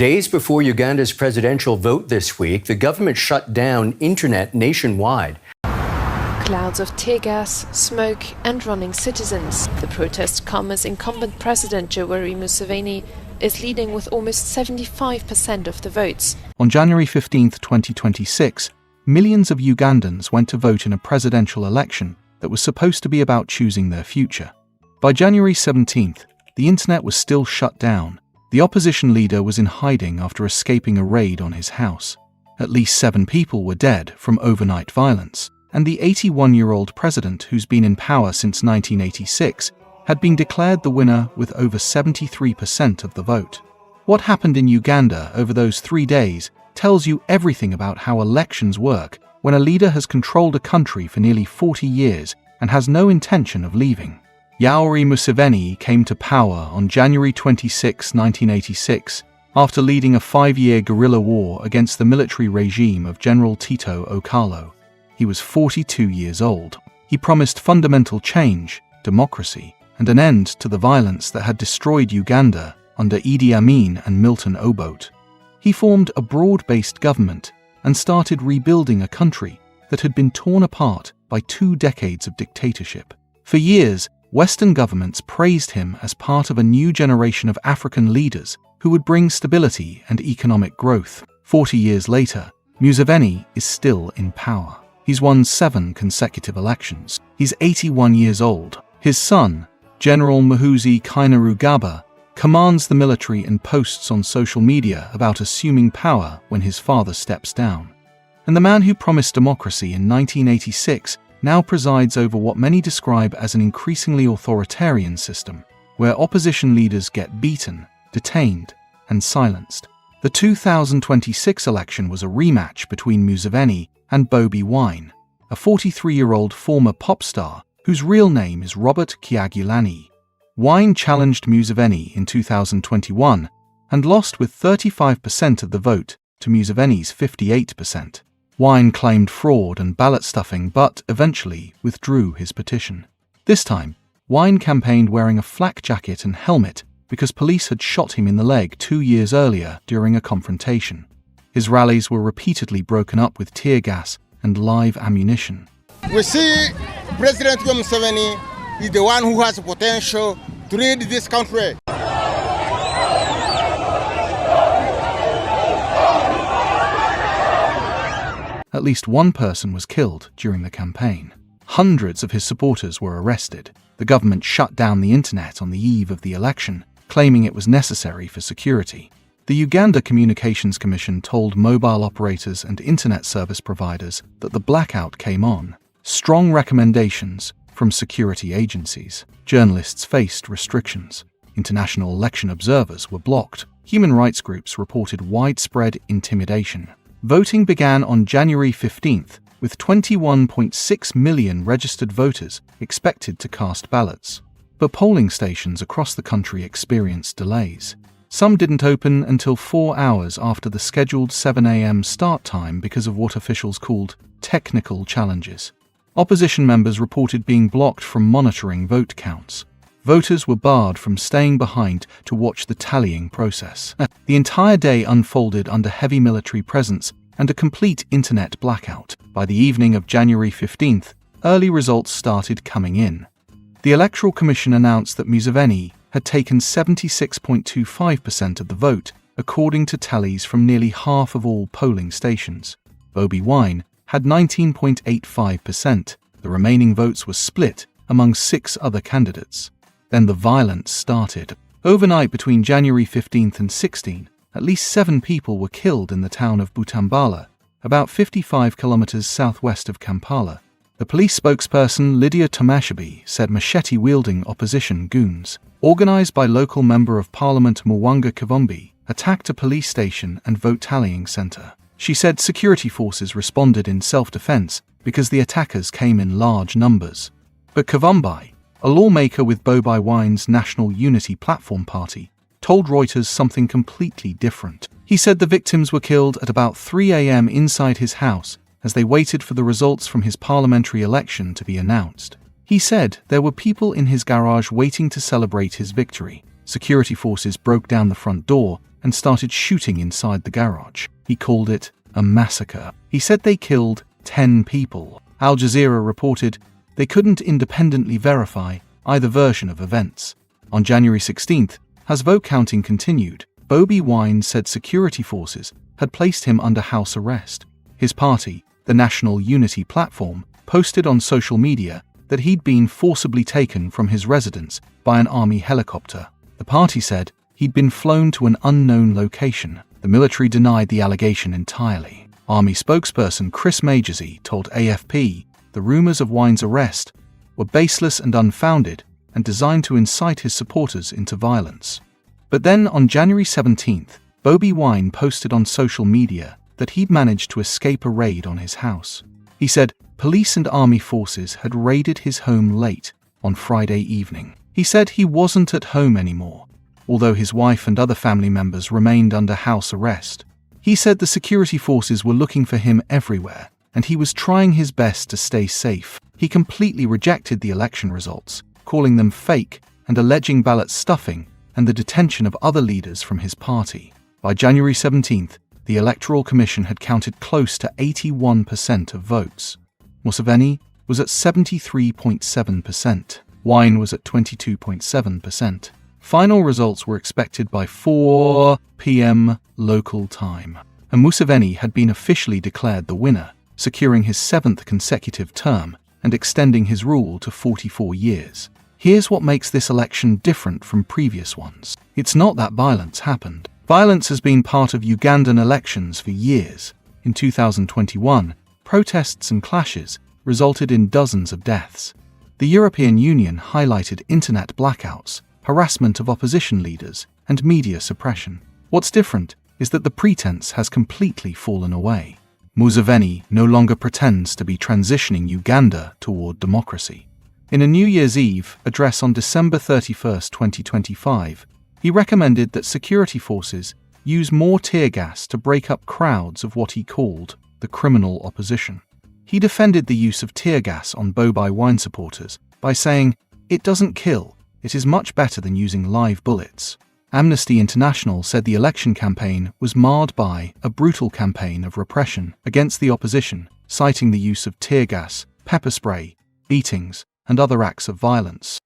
Days before Uganda's presidential vote this week, the government shut down internet nationwide. Clouds of tear gas, smoke and running citizens. The protests come as incumbent President Yoweri Museveni is leading with almost 75% of the votes. On January 15, 2026, millions of Ugandans went to vote in a presidential election that was supposed to be about choosing their future. By January 17th, the internet was still shut down. The opposition leader was in hiding after escaping a raid on his house. At least 7 people were dead from overnight violence, and the 81-year-old president, who's been in power since 1986, had been declared the winner with over 73% of the vote. What happened in Uganda over those 3 days tells you everything about how elections work when a leader has controlled a country for nearly 40 years and has no intention of leaving. Yoweri Museveni came to power on January 26, 1986, after leading a 5-year guerrilla war against the military regime of General Tito Okello. He was 42 years old. He promised fundamental change, democracy, and an end to the violence that had destroyed Uganda under Idi Amin and Milton Obote. He formed a broad-based government and started rebuilding a country that had been torn apart by 2 decades of dictatorship. For years, Western governments praised him as part of a new generation of African leaders who would bring stability and economic growth. 40 years later, Museveni is still in power. He's won 7 consecutive elections. He's 81 years old. His son, General Muhoozi Kainerugaba, commands the military and posts on social media about assuming power when his father steps down. And the man who promised democracy in 1986 now presides over what many describe as an increasingly authoritarian system, where opposition leaders get beaten, detained, and silenced. The 2026 election was a rematch between Museveni and Bobi Wine, a 43-year-old former pop star whose real name is Robert Kyagulanyi. Wine challenged Museveni in 2021 and lost with 35% of the vote to Museveni's 58%. Wine claimed fraud and ballot stuffing but eventually withdrew his petition. This time, Wine campaigned wearing a flak jacket and helmet because police had shot him in the leg 2 years earlier during a confrontation. His rallies were repeatedly broken up with tear gas and live ammunition. We see President Yoweri Museveni is the one who has the potential to lead this country. At least 1 person was killed during the campaign. Hundreds of his supporters were arrested. The government shut down the internet on the eve of the election, claiming it was necessary for security. The Uganda Communications Commission told mobile operators and internet service providers that the blackout came on. Strong recommendations from security agencies. Journalists faced restrictions. International election observers were blocked. Human rights groups reported widespread intimidation. Voting began on January 15th, with 21.6 million registered voters expected to cast ballots. But polling stations across the country experienced delays. Some didn't open until 4 hours after the scheduled 7 a.m. start time because of what officials called technical challenges. Opposition members reported being blocked from monitoring vote counts. Voters were barred from staying behind to watch the tallying process. The entire day unfolded under heavy military presence and a complete internet blackout. By the evening of January 15th, early results started coming in. The Electoral Commission announced that Museveni had taken 76.25% of the vote, according to tallies from nearly half of all polling stations. Bobi Wine had 19.85%. The remaining votes were split among 6 other candidates. Then the violence started. Overnight between January 15th and 16th, at least 7 people were killed in the town of Butambala, about 55 kilometers southwest of Kampala. The police spokesperson Lydia Tomashabi said machete-wielding opposition goons, organized by local Member of Parliament Mwanga Kivumbi, attacked a police station and vote-tallying center. She said security forces responded in self-defense because the attackers came in large numbers. But Kivumbi, a lawmaker with Bobi Wine's National Unity Platform party, told Reuters something completely different. He said the victims were killed at about 3 a.m. inside his house as they waited for the results from his parliamentary election to be announced. He said there were people in his garage waiting to celebrate his victory, security forces broke down the front door and started shooting inside the garage. He called it a massacre. He said they killed 10 people. Al Jazeera reported they couldn't independently verify either version of events. On January 16th, as vote counting continued, Bobi Wine said security forces had placed him under house arrest. His party, the National Unity Platform, posted on social media that he'd been forcibly taken from his residence by an army helicopter. The party said he'd been flown to an unknown location. The military denied the allegation entirely. Army spokesperson Chris Majesy told AFP the rumors of Wine's arrest were baseless and unfounded and designed to incite his supporters into violence. But then on January 17th, Bobi Wine posted on social media that he'd managed to escape a raid on his house. He said police and army forces had raided his home late on Friday evening. He said he wasn't at home anymore, although his wife and other family members remained under house arrest. He said the security forces were looking for him everywhere, and he was trying his best to stay safe. He completely rejected the election results, calling them fake and alleging ballot stuffing and the detention of other leaders from his party. By January 17th, the Electoral Commission had counted close to 81% of votes. Museveni was at 73.7%. Wine was at 22.7%. Final results were expected by 4 p.m. local time, and Museveni had been officially declared the winner, securing his 7th consecutive term and extending his rule to 44 years. Here's what makes this election different from previous ones. It's not that violence happened. Violence has been part of Ugandan elections for years. In 2021, protests and clashes resulted in dozens of deaths. The European Union highlighted internet blackouts, harassment of opposition leaders, and media suppression. What's different is that the pretense has completely fallen away. Museveni no longer pretends to be transitioning Uganda toward democracy. In a New Year's Eve address on December 31, 2025, he recommended that security forces use more tear gas to break up crowds of what he called the criminal opposition. He defended the use of tear gas on Bobi Wine supporters by saying, "It doesn't kill, it is much better than using live bullets." Amnesty International said the election campaign was marred by a brutal campaign of repression against the opposition, citing the use of tear gas, pepper spray, beatings, and other acts of violence.